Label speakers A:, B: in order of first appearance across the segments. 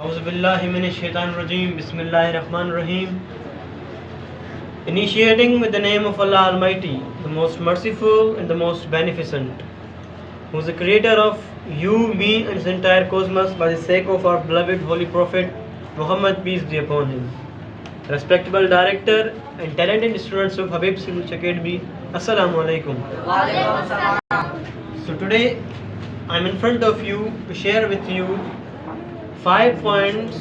A: Auzubillahiminashaitanirrajim. Bismillahirrahmanirrahim. Initiating with the name of Allah Almighty, the most merciful and the most beneficent, who is the creator of you, me, and this entire cosmos by the sake of our beloved Holy Prophet Muhammad, peace be upon him. Respectable director and talented students of Habib Singh's Academy, Assalamu alaikum. So today I'm in front of you to share with you 5 points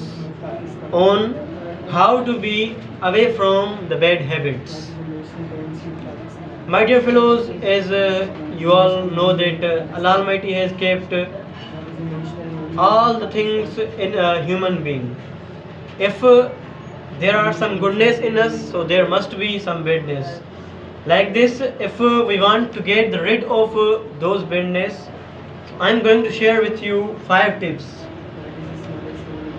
A: on how to be away from the bad habits. My dear fellows, as you all know that Allah Almighty has kept all the things in a human being. If there are some goodness in us, so there must be some badness. Like this, if we want to get rid of those badness, I'm going to share with you 5 tips.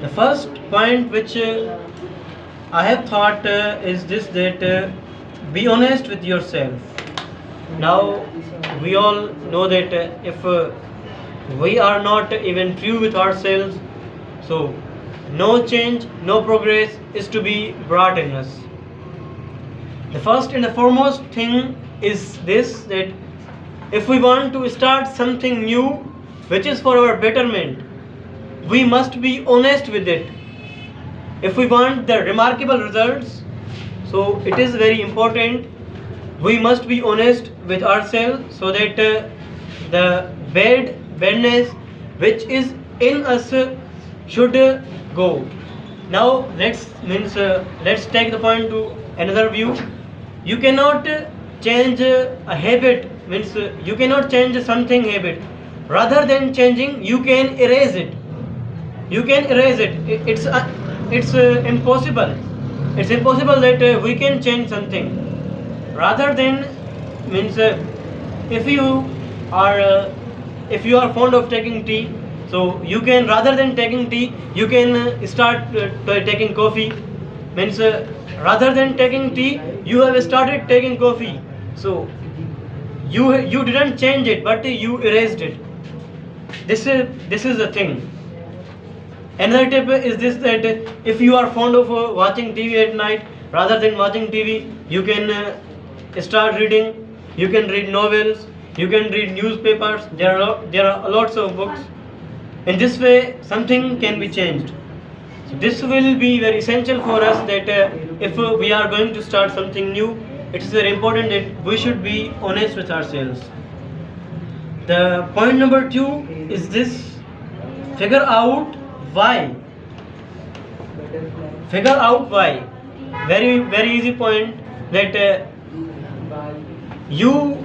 A: The first point which I have thought is this, that be honest with yourself. Now we all know that if we are not even true with ourselves, so no change, no progress is to be brought in us. The first and the foremost thing is this, that if we want to start something new which is for our betterment, we must be honest with it. If we want the remarkable results, so it is very important we must be honest with ourselves, so that the badness which is in us should go. Now let's take the point to another view. You cannot change a habit, you cannot change something habit. Rather than changing, you can erase it. You can erase it. It's impossible. It's impossible that we can change something. Rather than if you are fond of taking tea, so you can, rather than taking tea, you can start taking coffee. Rather than taking tea, you have started taking coffee. So you didn't change it, but you erased it. This is the thing. Another tip is this, that if you are fond of watching TV at night, rather than watching TV, you can start reading. You can read novels, you can read newspapers. There are lots of books. In this way, something can be changed. So this will be very essential for us, that if we are going to start something new, it is very important that we should be honest with ourselves. The point number 2 is this: figure out why. Figure out why. Very, very easy point, that you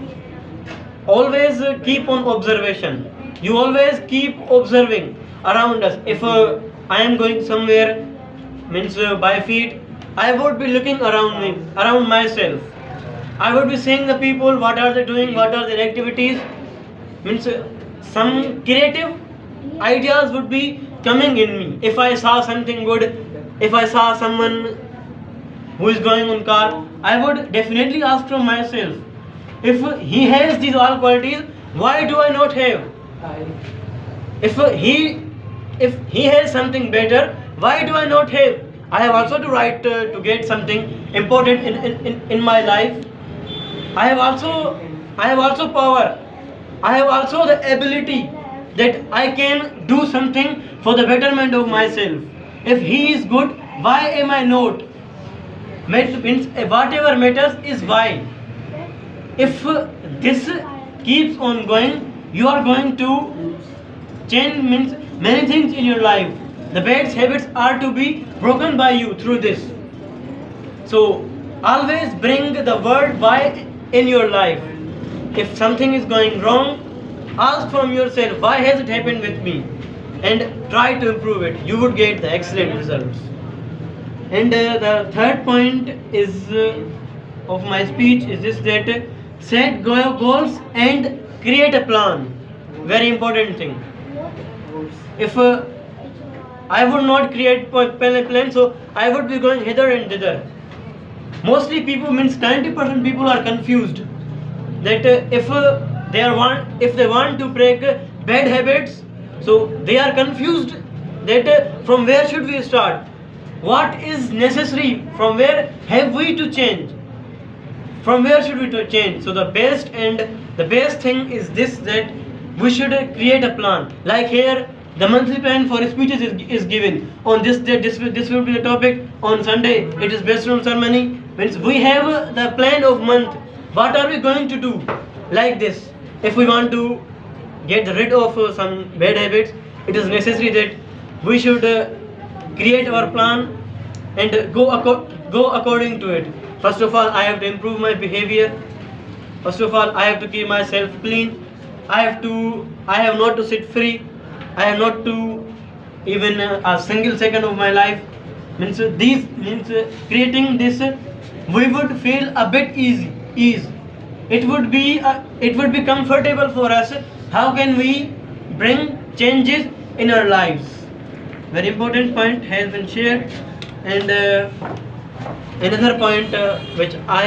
A: always keep on observation. You always keep observing around us. If I am going somewhere, by feet, I would be looking around me, around myself. I would be seeing the people, what are they doing, what are their activities. Some creative ideas would be coming in me. If I saw something good, if I saw someone who is going on car, I would definitely ask from myself, if he has these all qualities, why do I not have? If he has something better, why do I not have? I have also to right to get something important in my life. I have also power. I have also the ability that I can do something for the betterment of myself. If he is good, why am I not? Whatever matters is why. If this keeps on going, you are going to change many things in your life. The bad habits are to be broken by you through this. So always bring the word why in your life. If something is going wrong, ask from yourself, why has it happened with me? And try to improve it. You would get the excellent results. And the third point is of my speech is this, that set goals and create a plan. Very important thing. If I would not create plan, so I would be going hither and thither. Mostly people, 90% people are confused, that if they want to break bad habits, so they are confused that from where should we start, what is necessary, from where have we to change, from where should we to change. So the best thing is this, that we should create a plan. Like here, the monthly plan for speeches is given on this day. This will be the topic. On Sunday, it is based on ceremony. Means we have the plan of month. What are we going to do? Like this, if we want to get rid of some bad habits, it is necessary that we should create our plan and go according to it. First of all, I have to improve my behavior. First of all, I have to keep myself clean. I have not to sit free. I have not to even a single second of my life. Means creating this, we would feel a bit ease. It would be comfortable for us. How can we bring changes in our lives? Very important point has been shared. And another point which I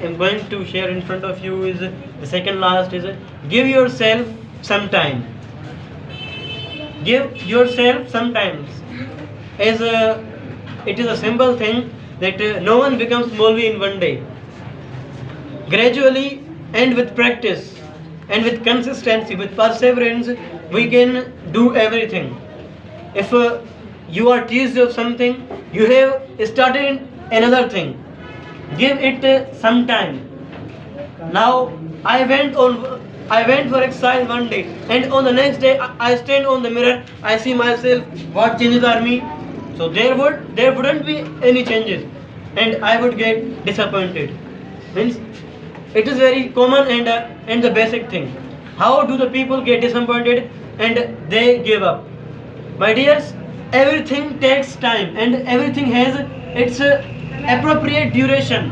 A: am going to share in front of you is the second last is give yourself some time. Give yourself some time. It is a simple thing that no one becomes Molvi in one day. Gradually and with practice and with consistency, with perseverance, we can do everything. If you are teased of something, you have started another thing. Give it some time. Now I went for exercise one day, and on the next day I stand on the mirror. I see myself. What changes are me? So there wouldn't be any changes, and I would get disappointed. Means it is very common and the basic thing. How do the people get disappointed and they give up? My dears, everything takes time and everything has its appropriate duration.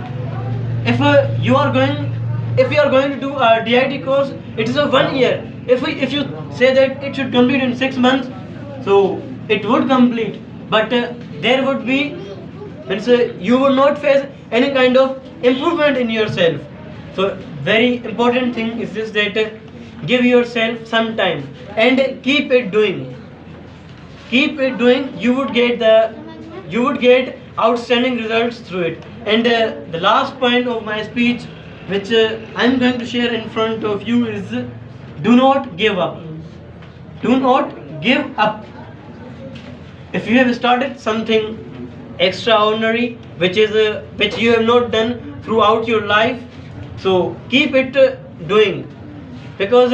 A: If you are going to do a DIT course, it is of 1 year. If you say that it should complete in 6 months, so it would complete, but there would be, you would not face any kind of improvement in yourself. So very important thing is this, that give yourself some time and keep it doing. Keep it doing. You would get outstanding results through it. And the last point of my speech, which I'm going to share in front of you, is do not give up. Do not give up. If you have started something extraordinary, which you have not done throughout your life, so keep it doing, because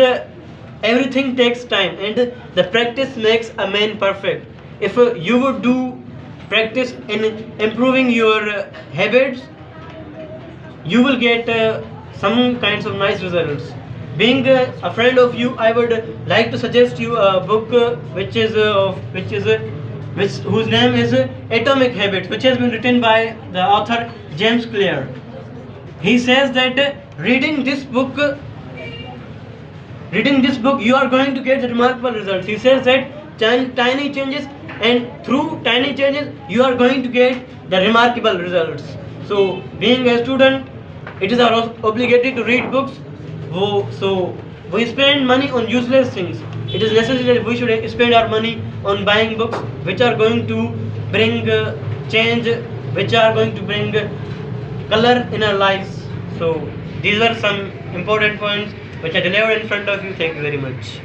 A: everything takes time and the practice makes a man perfect. If you would do practice in improving your habits, you will get some kinds of nice results. Being a friend of you, I would like to suggest you a book whose name is Atomic Habits, which has been written by the author James Clear. He says that reading this book, you are going to get remarkable results. He says that tiny changes, and through tiny changes, you are going to get the remarkable results. So, being a student, it is our obligatory to read books. So, we spend money on useless things. It is necessary that we should spend our money on buying books which are going to bring change, which are going to bring color in our lives. So these are some important points which I delivered in front of you. Thank you very much.